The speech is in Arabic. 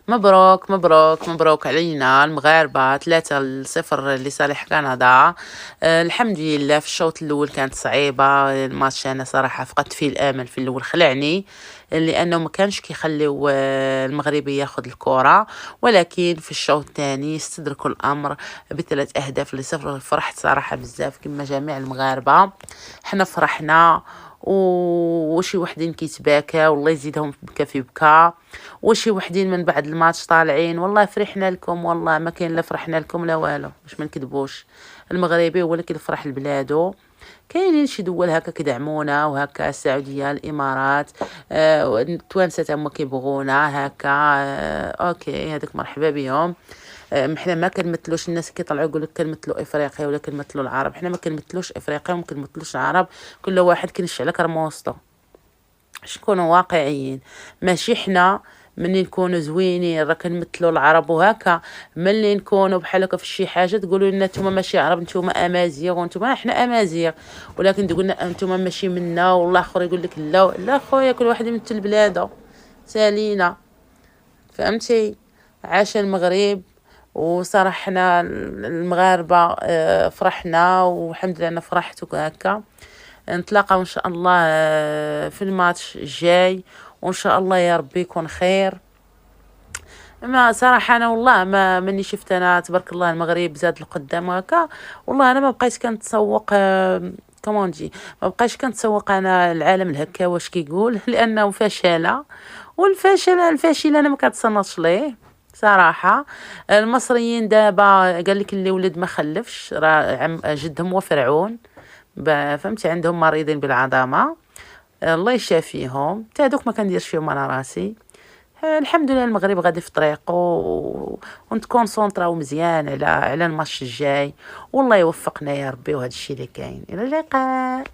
مبروك مبروك مبروك علينا المغاربة 3-0 لصالح كندا. الحمد لله. في الشوط الأول كانت صعيبة الماتش، أنا صراحة فقدت فيه الأمل في الأول، خلعني لأنه ما كانش كيخليو المغربي ياخد الكرة، ولكن في الشوط الثاني استدركوا الأمر ب3 أهداف ل0. فرحت صراحة بزاف كما جميع المغاربة، حنا فرحنا وشي وحدين كيتباكى والله يزيدهم بكا في بكا، وشي وحدين من بعد الماتش طالعين والله فرحنا لكم، والله ما كاين لا فرحنا لكم لا والو، باش ما نكذبوش. المغربي هو اللي كيفرح لبلادو. كاينين شي دول هكا كيدعمونا وهكا، السعوديه، الامارات، التوانسه تما كيبغونا هكا، اوكي هذاك مرحبا بهم. حنا ما كنمثلوش الناس كيطلعوا يقولوا كنمثلوا افريقيا ولا كنمثلوا العرب، حنا ما كنمثلوش افريقيا وما كنمثلوش العرب، كل واحد كينشع على كرموسطو. نكونوا واقعيين، ماشي حنا ملي نكونوا زوينين راه كنمثلوا العرب وهكا، ملي نكونوا بحال هكا في شي حاجه تقولوا لنا نتوما ماشي عرب، نتوما امازيغ، وانتوما حنا امازيغ، ولكن تقول لنا انتوما ماشي منا، والله اخر يقول لك لا لا خويا، كل واحد يمثل بلاده سالينا، فهمتي؟ عاش المغرب. وصراحه حنا المغاربه فرحنا، والحمد لله انا فرحت هكا. نتلاقاو ان شاء الله في الماتش الجاي، وان شاء الله يا ربي يكون خير. ما صراحه انا والله ما مني شفت انا تبارك الله المغرب زاد لقدام هكا، والله انا ما بقيت كنتسوق كومون نجي، ما بقيتش كنتسوق انا العالم الهكا واش كيقول لانه فشله، الفاشل انا ما كنتصنتش ليه صراحه. المصريين دابا قال لك اللي ولد ما خلفش، راه جدهم هو فرعون، فهمتي؟ عندهم مريضين بالعظامه، الله يشافيهم، تا هذوك ما كنديرش فيهم انا راسي. الحمد لله المغرب غادي في طريقه ونتكونسونطراو مزيان على الماتش الجاي، والله يوفقنا يا ربي، وهذا الشيء اللي كاين. الى اللقاء.